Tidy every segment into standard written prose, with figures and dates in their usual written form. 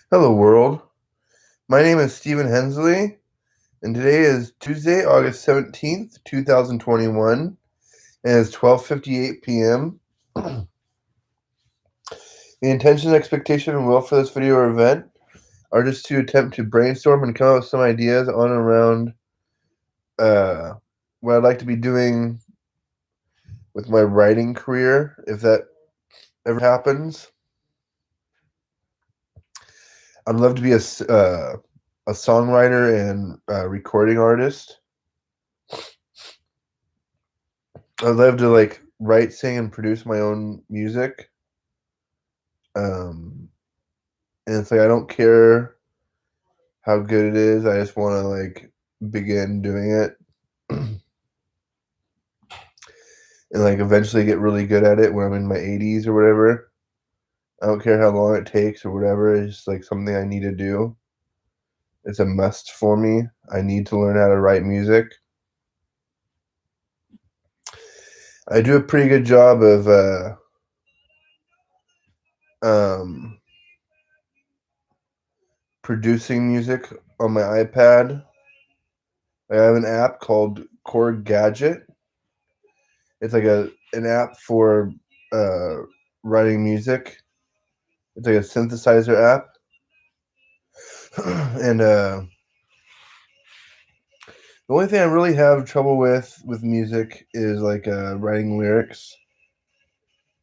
Hello, world. My name is Stephen Hensley, and today is Tuesday, August 17th, 2021, and it's 12:58 p.m. The intention, expectation, and will for this video or event are just to attempt to brainstorm and come up with some ideas on and around uh, what I'd like to be doing with my writing career, if that ever happens. I'd love to be a songwriter and recording artist. I'd love to write, sing, and produce my own music. Um, and it's like I don't care how good it is. I just want to begin doing it and eventually get really good at it when I'm in my 80s or whatever. I don't care how long it takes or whatever. It's just like something I need to do. It's a must for me. I need to learn how to write music. I do a pretty good job of um, producing music on my iPad. I have an app called Chord Gadget. It's like an app for uh, writing music. It's like a synthesizer app, and the only thing I really have trouble with music is writing lyrics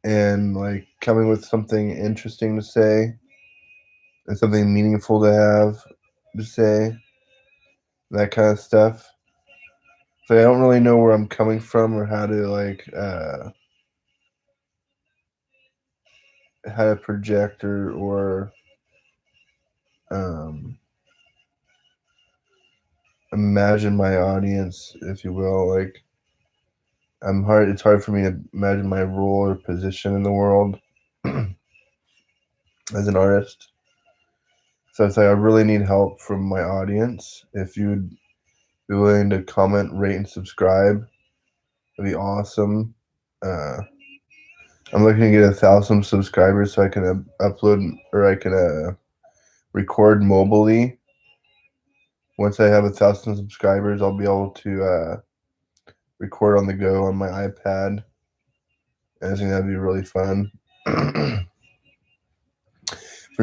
and coming with something interesting to say and something meaningful to have to say, that kind of stuff. So I don't really know where I'm coming from or how to project or um, imagine my audience, if you will. It's hard for me to imagine my role or position in the world as an artist. So it's like I really need help from my audience. If you would be willing to comment, rate, and subscribe, that'd be awesome. Uh, I'm looking to get 1,000 subscribers so I can upload or I can record mobilely. Once I have 1,000 subscribers, I'll be able to record on the go on my iPad. And I think that'd be really fun. For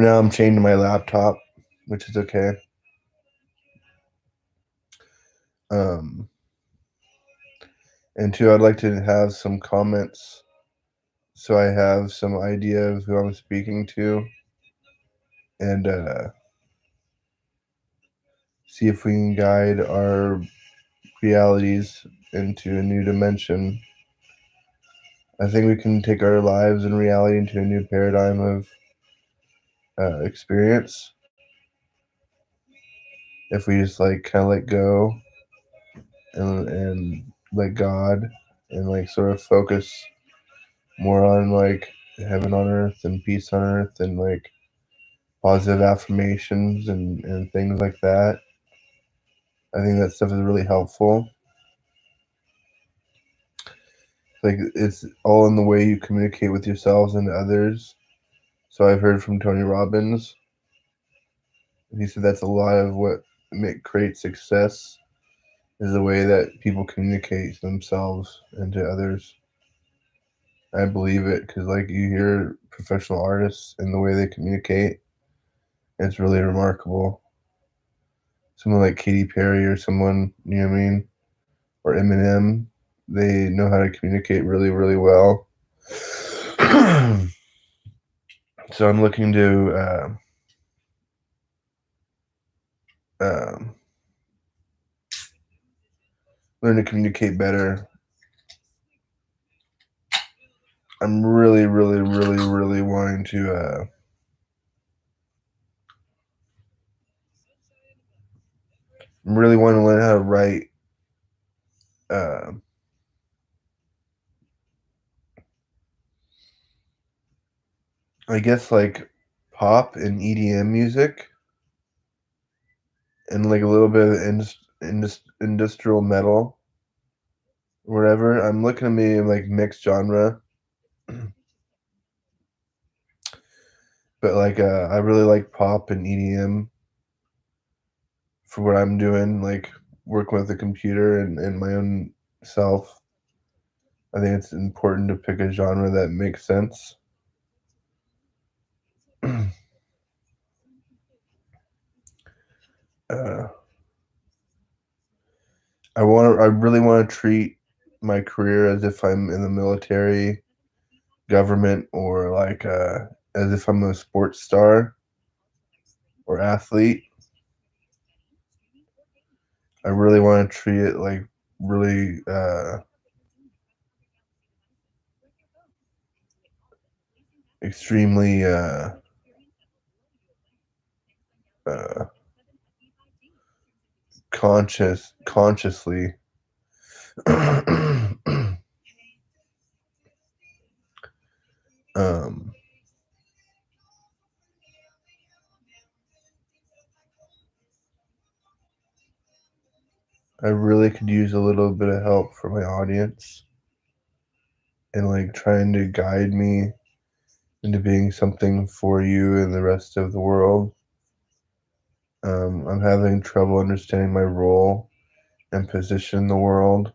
now, I'm chained to my laptop, which is okay. Um, and two, I'd like to have some comments so I have some idea of who I'm speaking to and see if we can guide our realities into a new dimension. I think we can take our lives and reality into a new paradigm of experience if we just kind of let go and let God and sort of focus more on heaven on earth and peace on earth and positive affirmations and things like that. I think that stuff is really helpful. It's all in the way you communicate with yourselves and others. So I've heard from Tony Robbins. He said that's a lot of what creates success is the way that people communicate to themselves and to others. I believe it because you hear professional artists and the way they communicate, it's really remarkable. Someone like Katy Perry or someone, you know what I mean, or Eminem, they know how to communicate really, really well. So I'm looking to um, learn to communicate better. I'm really, really, really, really wanting to I'm really wanting to learn how to write uh, I guess pop and EDM music and a little bit of industrial metal or whatever. I'm looking to me mixed genre. But like I really like pop and EDM for what I'm doing, like working with the computer and my own self. I think it's important to pick a genre that makes sense. uh, I really want to treat my career as if I'm in the military, government, or like as if I'm a sports star or athlete. I really want to treat it like really extremely uh, consciously. um, I really could use a little bit of help from my audience and like trying to guide me into being something for you and the rest of the world. I'm having trouble understanding my role and position in the world.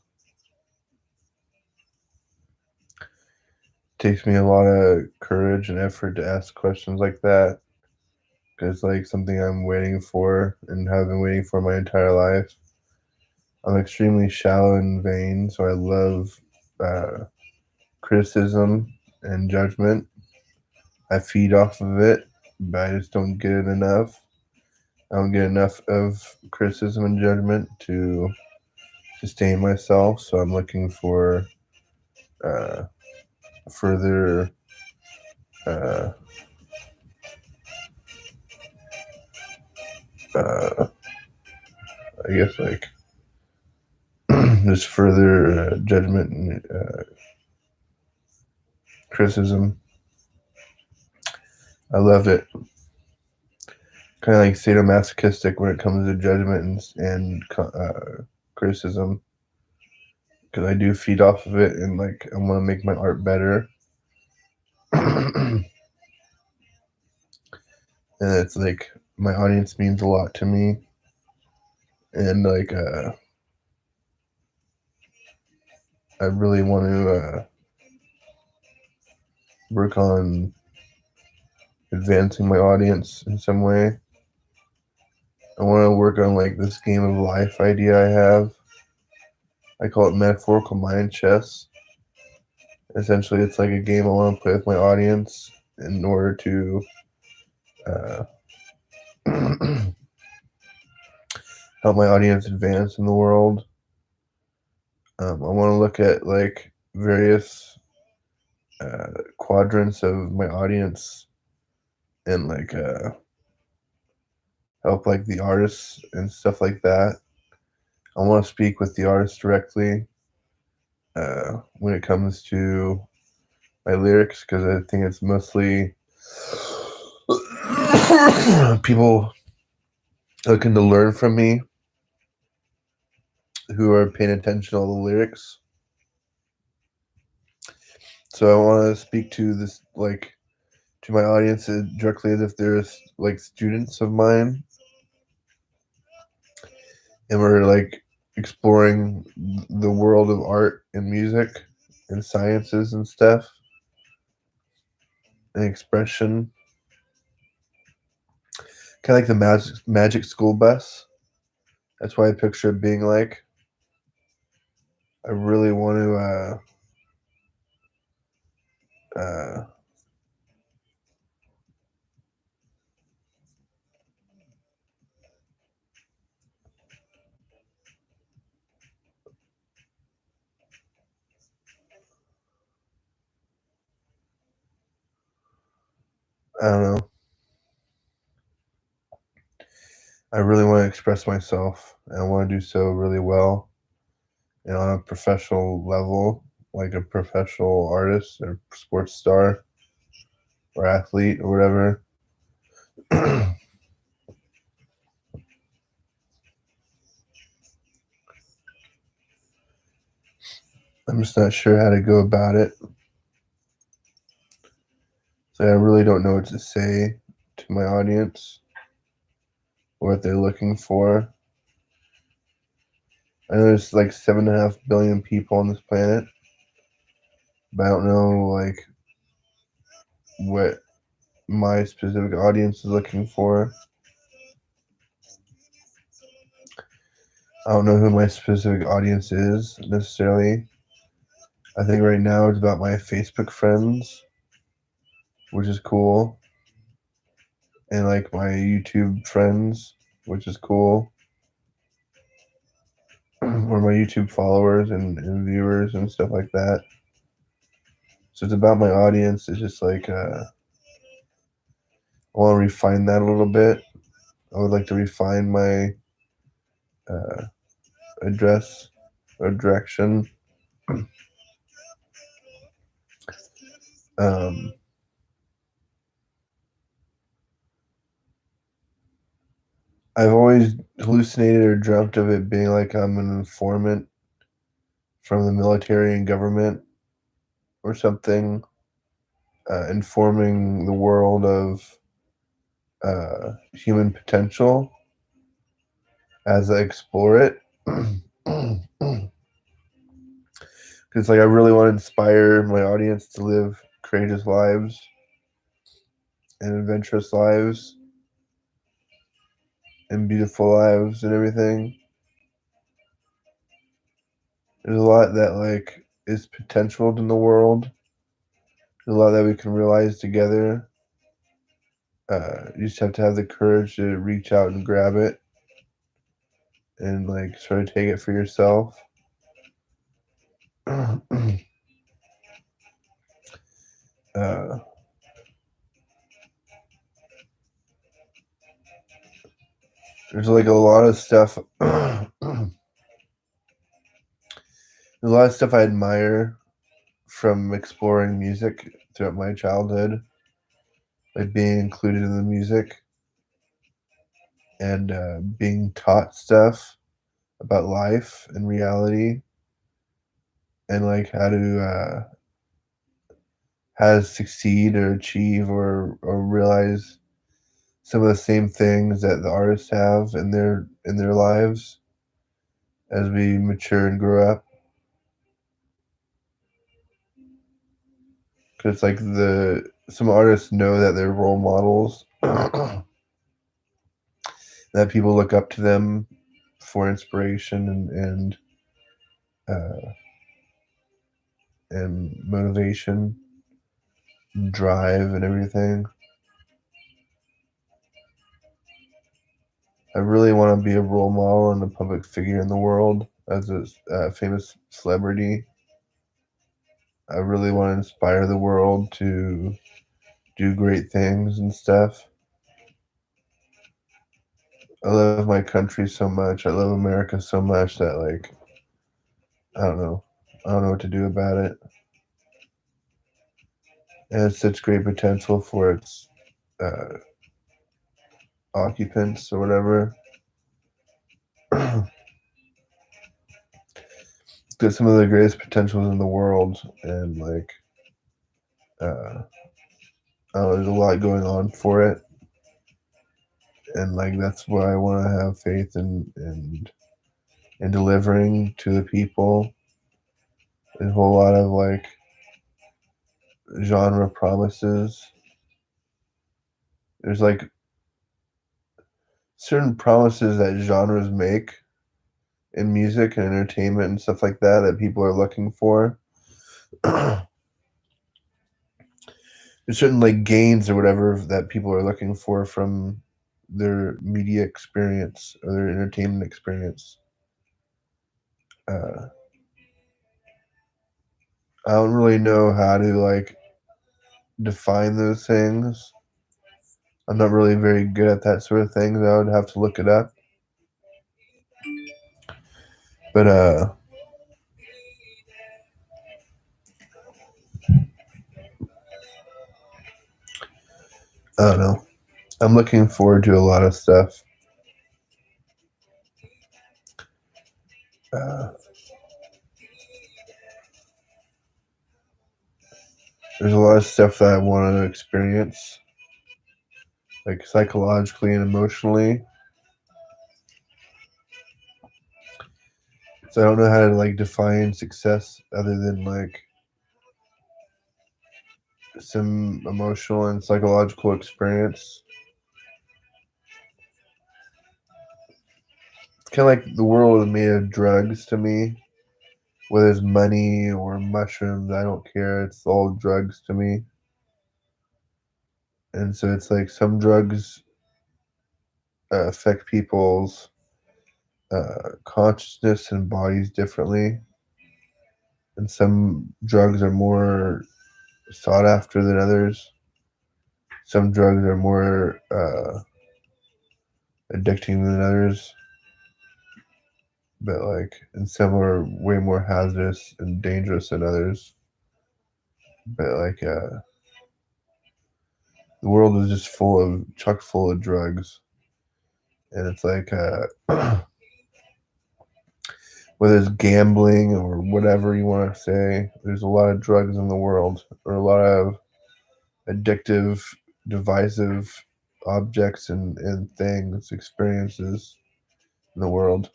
It takes me a lot of courage and effort to ask questions like that because like something I'm waiting for and have been waiting for my entire life. I'm extremely shallow and vain, so I love uh, criticism and judgment. I feed off of it, but I just don't get it enough. I don't get enough of criticism and judgment to sustain myself, so I'm looking for uh, further uh, uh, I guess like just further judgment and criticism. I love it. Kind of like sadomasochistic when it comes to judgment and criticism, because I do feed off of it and like I want to make my art better. And it's like my audience means a lot to me, and like I really want to work on advancing my audience in some way. I want to work on like this game of life idea I have. I call it metaphorical mind chess. Essentially, it's like a game I want to play with my audience in order to uh, help my audience advance in the world. I want to look at like various quadrants of my audience and like help like the artists and stuff like that. I want to speak with the artists directly when it comes to my lyrics because I think it's mostly people looking to learn from me who are paying attention to all the lyrics. So I want to speak to this like to my audience directly as if they're like students of mine, and we're like exploring the world of art and music and sciences and stuff and expression. Kind of like the magic school bus. That's why I picture it being like. I really want to I don't know. I really want to express myself, and I want to do so really well and on a professional level, like a professional artist or sports star or athlete or whatever. I'm just not sure how to go about it. So I really don't know what to say to my audience, what they're looking for. I know there's like 7.5 billion people on this planet, but I don't know like what my specific audience is looking for. I don't know who my specific audience is necessarily. I think right now it's about my Facebook friends, which is cool, and like my YouTube friends, which is cool, or my YouTube followers and viewers and stuff like that. So it's about my audience. It's just like I want to refine that a little bit. I would like to refine my uh, address or direction. Um, I've always hallucinated or dreamt of it being like I'm an informant from the military and government or something, informing the world of human potential as I explore it. Because like I really want to inspire my audience to live courageous lives and adventurous lives and beautiful lives and everything. There's a lot that like is potential in the world. There's a lot that we can realize together. You just have to have the courage to reach out and grab it and like sort of take it for yourself. uh, there's like a lot of stuff. There's a lot of stuff I admire from exploring music throughout my childhood, like being included in the music and being taught stuff about life and reality and like how to succeed or achieve or realize some of the same things that the artists have in their lives as we mature and grow up. Because like the some artists know that they're role models, that people look up to them for inspiration uh, and motivation, and drive, and everything. I really want to be a role model and a public figure in the world as a famous celebrity. I really want to inspire the world to do great things and stuff. I love my country so much. I love America so much that like I don't know. I don't know what to do about it. It has such great potential for its uh, occupants or whatever. It's got some of the greatest potentials in the world, and like there's a lot going on for it, and like that's why I want to have faith in delivering to the people. There's a whole lot of like genre promises. There's like certain promises that genres make in music and entertainment and stuff like that that people are looking for. There's certain like gains or whatever that people are looking for from their media experience or their entertainment experience. Uh, I don't really know how to like define those things. I'm not really very good at that sort of thing. I would have to look it up. But I don't know. I'm looking forward to a lot of stuff. Uh, there's a lot of stuff that I want to experience, like psychologically and emotionally. So I don't know how to like define success other than like some emotional and psychological experience. It's kind of like the world is made of drugs to me. Whether it's money or mushrooms, I don't care. It's all drugs to me. And so it's like some drugs affect people's consciousness and bodies differently. And some drugs are more sought after than others. Some drugs are more addicting than others, but like, and some are way more hazardous and dangerous than others. But like, the world is just chock full of drugs, and it's like, whether it's gambling or whatever you want to say, there's a lot of drugs in the world, or a lot of addictive, divisive objects and things, experiences in the world.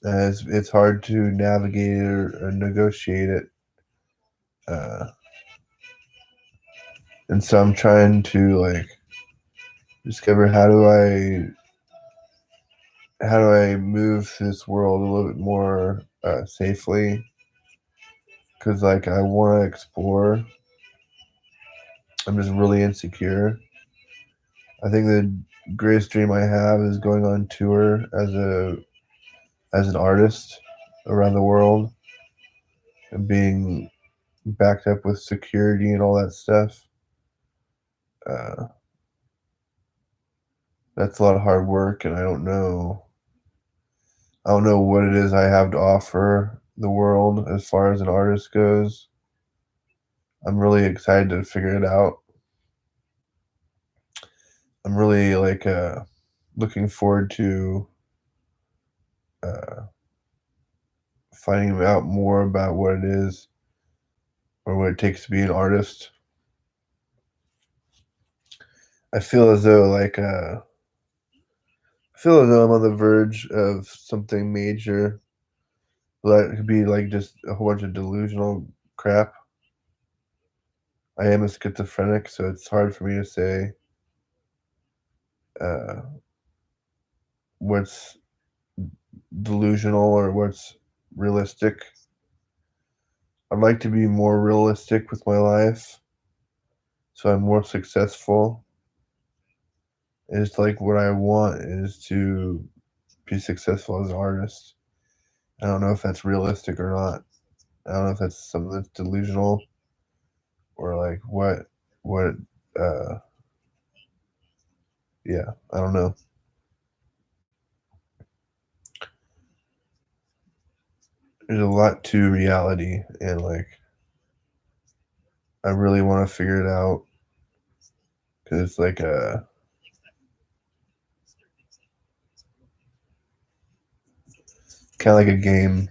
And it's hard to navigate it or negotiate it. Uh, and so I'm trying to like discover how do I move through this world a little bit more safely, because like I want to explore. I'm just really insecure. I think the greatest dream I have is going on tour as an artist around the world and being backed up with security and all that stuff. Uh, that's a lot of hard work, and I don't know what it is I have to offer the world as far as an artist goes. I'm really excited to figure it out. I'm really like looking forward to uh, finding out more about what it is or what it takes to be an artist. I feel as though like I feel as though I'm on the verge of something major, but it could be like just a whole bunch of delusional crap. I am a schizophrenic, so it's hard for me to say uh, what's delusional or what's realistic. I'd like to be more realistic with my life, so I'm more successful. It's like what I want is to be successful as an artist. I don't know if that's realistic or not. I don't know if that's something that's delusional or like what uh yeah, I don't know. There's a lot to reality, and like I really want to figure it out because it's like a kind of like a game.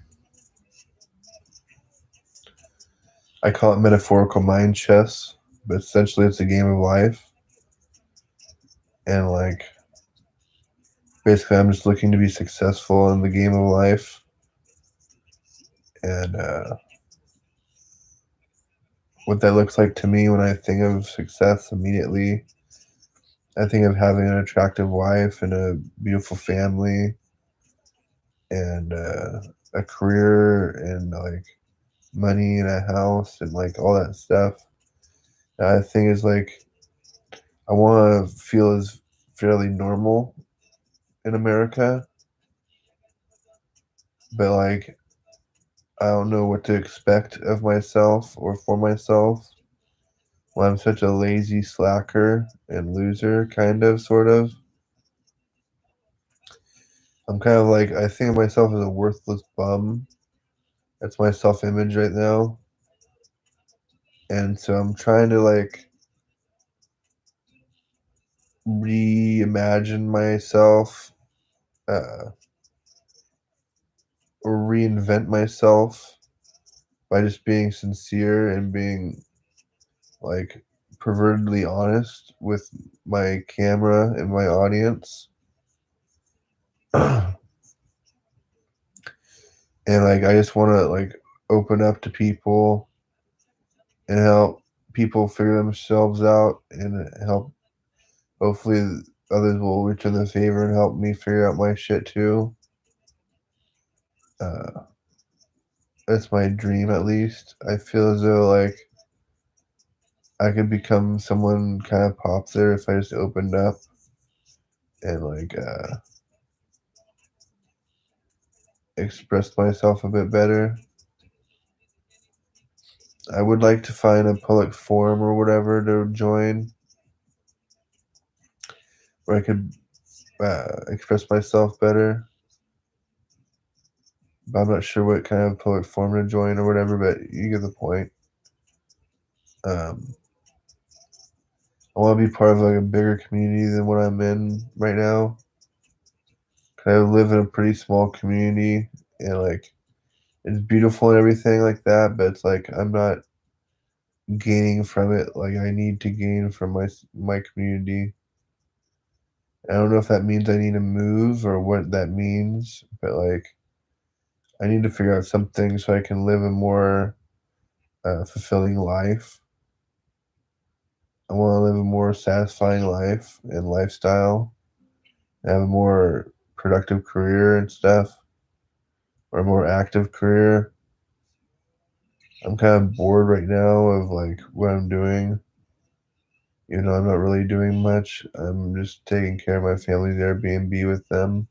I call it metaphorical mind chess, but essentially it's a game of life. And like basically, I'm just looking to be successful in the game of life. And what that looks like to me when I think of success immediately, I think of having an attractive wife and a beautiful family and a career and like money and a house and like all that stuff. I think is like I want to feel as fairly normal in America, but like I don't know what to expect of myself or for myself when I'm such a lazy slacker and loser, kind of, sort of. I'm kind of like I think of myself as a worthless bum. That's my self image right now. And so I'm trying to like reimagine myself uh, or reinvent myself by just being sincere and being like pervertedly honest with my camera and my audience. And like I just want to like open up to people and help people figure themselves out and help, hopefully others will return the favor and help me figure out my shit too. uh that's my dream, at least. I feel as though like I could become someone kind of popular if I just opened up and like expressed myself a bit better. I would like to find a public forum or whatever to join where I could express myself better. But I'm not sure what kind of public forum to join or whatever, but you get the point. I want to be part of like a bigger community than what I'm in right now. I live in a pretty small community and like it's beautiful and everything like that, but it's like I'm not gaining from it like I need to gain from my community. I don't know if that means I need to move or what that means, but like I need to figure out something so I can live a more fulfilling life. I want to live a more satisfying life and lifestyle, and have a more productive career and stuff, or a more active career. I'm kind of bored right now of like what I'm doing. You know, I'm not really doing much. I'm just taking care of my family's Airbnb with them.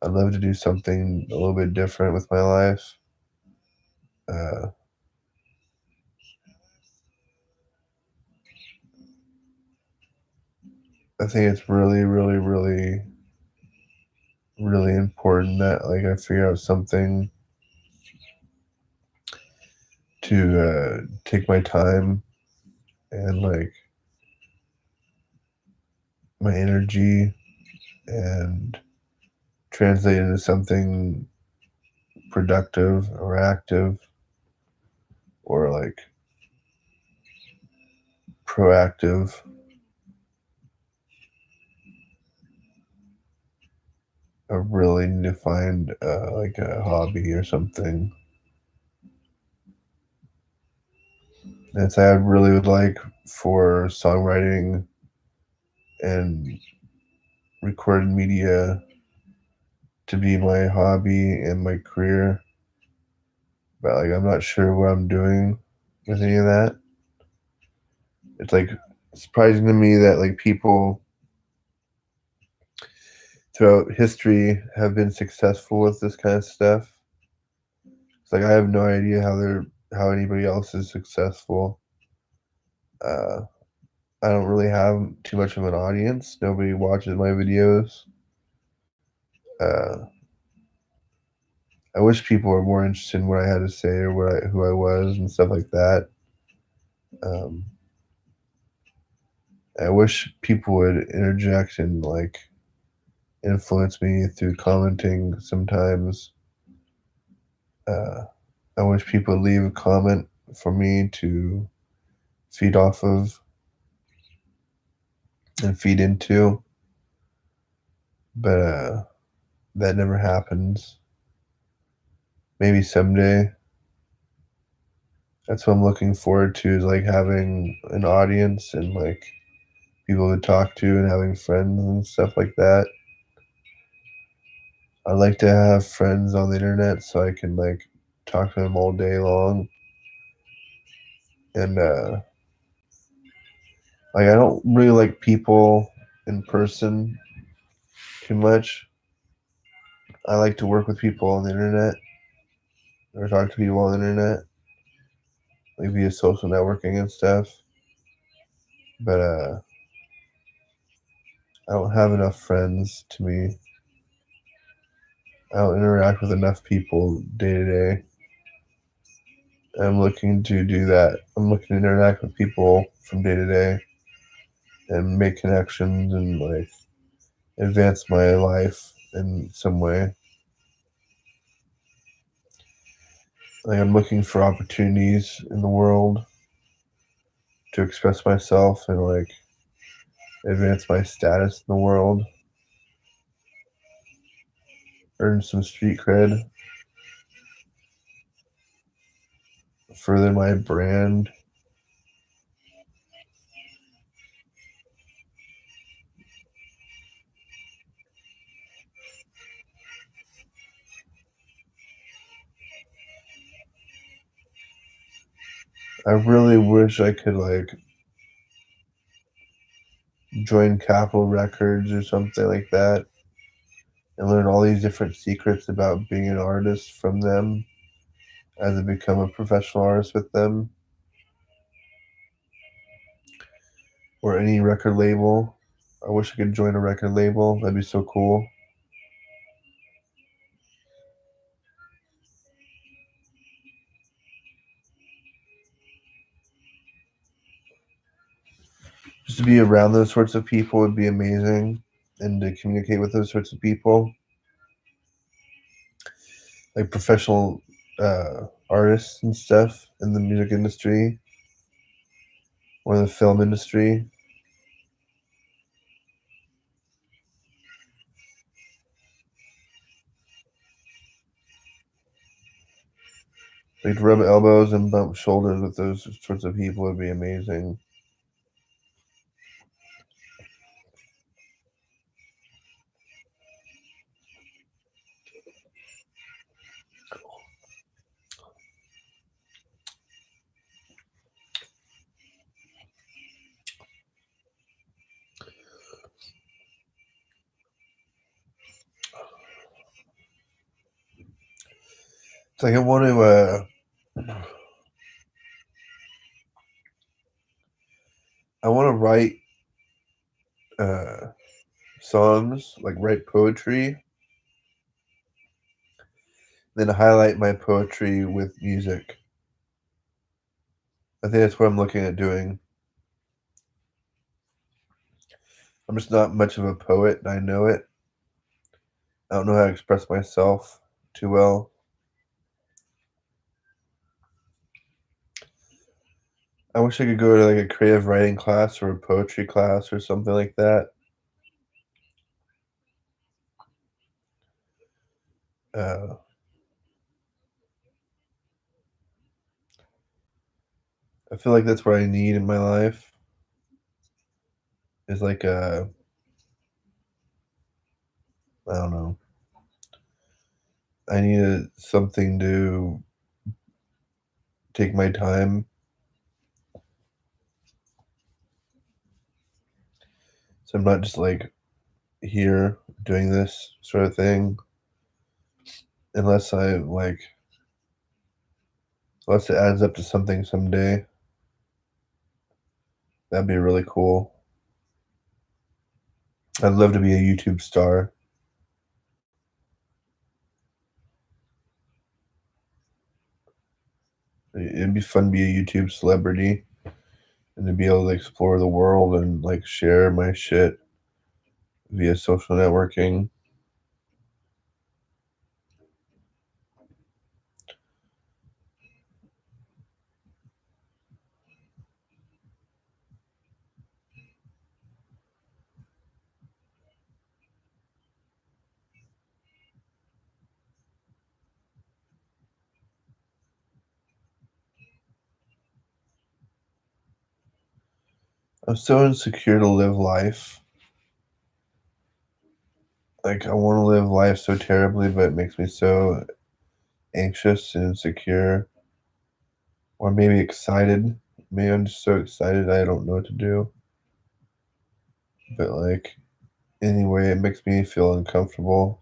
I'd love to do something a little bit different with my life. Uh, I think it's really, really, really, really important that like I figure out something to take my time and like my energy and translate into something productive or active or like proactive. I really need to find like a hobby or something. And so I really would like for songwriting and recorded media to be my hobby and my career. But like I'm not sure what I'm doing with any of that. It's like surprising to me that like people throughout history have been successful with this kind of stuff. It's like I have no idea how anybody else is successful. Uh, I don't really have too much of an audience. Nobody watches my videos. Uh, I wish people were more interested in what I had to say or who I was and stuff like that. Um, I wish people would interject and like influence me through commenting sometimes. Uh, I wish people would leave a comment for me to feed off of and feed into, but that never happens. Maybe someday. That's what I'm looking forward to, is like having an audience and like people to talk to and having friends and stuff like that. I like to have friends on the internet so I can like talk to them all day long. And like I don't really like people in person too much. I like to work with people on the internet or talk to people on the internet, like via social networking and stuff. But I don't have enough friends to me. I don't interact with enough people day to day. I'm looking to do that. I'm looking to interact with people from day to day and make connections and like advance my life in some way. Like I'm looking for opportunities in the world to express myself and like advance my status in the world, earn some street cred, further my brand. I really wish I could like join Capitol Records or something like that and learn all these different secrets about being an artist from them as I become a professional artist with them, or any record label. I wish I could join a record label. That'd be so cool. Just to be around those sorts of people would be amazing, and to communicate with those sorts of people, like professional artists and stuff in the music industry or the film industry. Like to rub elbows and bump shoulders with those sorts of people would be amazing. It's like I want to. I want to write uh, songs, like write poetry, then highlight my poetry with music. I think that's what I'm looking at doing. I'm just not much of a poet, and I know it. I don't know how to express myself too well. I wish I could go to like a creative writing class or a poetry class or something like that. Uh, I feel like that's what I need in my life. Is like I don't know. I need something to take my time. So I'm not just like here doing this sort of thing unless I like unless it adds up to something someday. That'd be really cool. I'd love to be a YouTube star. It'd be fun to be a YouTube celebrity and to be able to explore the world and like share my shit via social networking. I'm so insecure to live life. Like I want to live life so terribly, but it makes me so anxious and insecure, or maybe excited. Maybe I'm just so excited I don't know what to do. But like anyway, it makes me feel uncomfortable,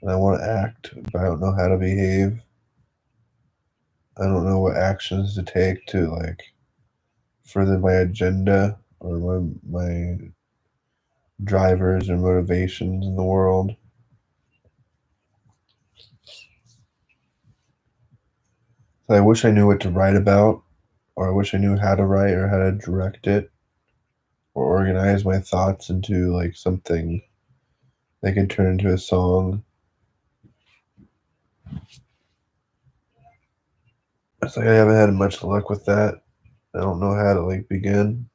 and I want to act, but I don't know how to behave. I don't know what actions to take to like further my agenda or my drivers or motivations in the world. So I wish I knew what to write about, or I wish I knew how to write or how to direct it, or organize my thoughts into like something that could turn into a song. It's like I haven't had much luck with that. I don't know how to like begin.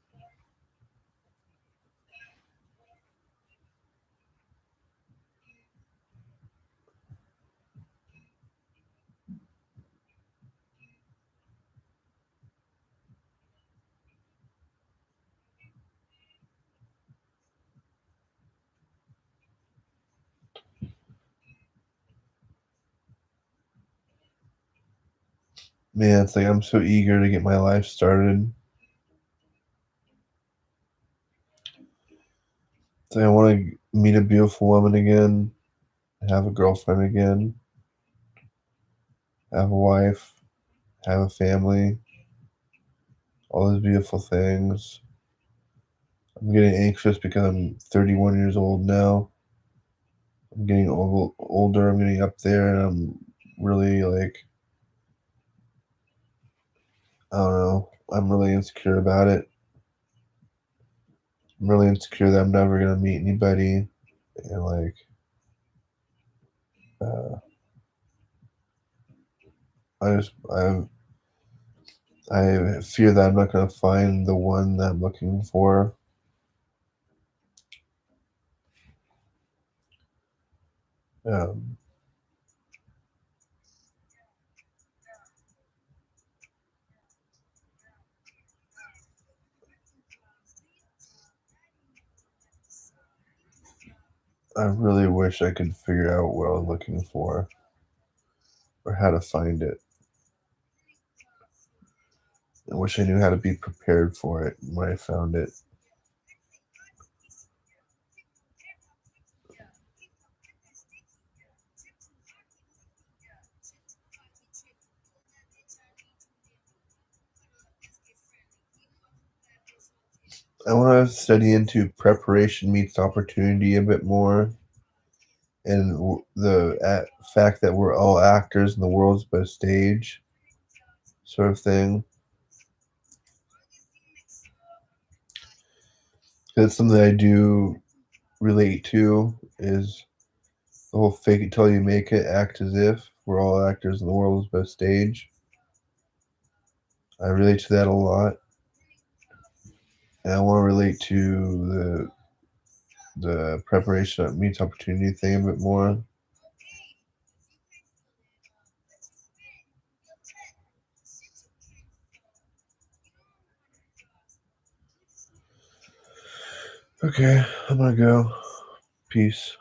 Man, it's like I'm so eager to get my life started. It's like I want to meet a beautiful woman again, have a girlfriend again, have a wife, have a family, all those beautiful things. I'm getting anxious because I'm 31 years old now. I'm getting older. I'm getting up there, and I'm really like, I don't know. I'm really insecure about it. I'm really insecure that I'm never gonna meet anybody, and like, uh, I fear that I'm not gonna find the one that I'm looking for. Um, I really wish I could figure out what I was looking for or how to find it. I wish I knew how to be prepared for it when I found it. I want to study into preparation meets opportunity a bit more, and the fact that we're all actors in the world's best stage, sort of thing. It's something I do relate to is the whole fake it till you make it, act as if we're all actors in the world's best stage. I relate to that a lot, and I want to relate to the preparation that meets opportunity thing a bit more. Okay, I'm gonna go. Peace.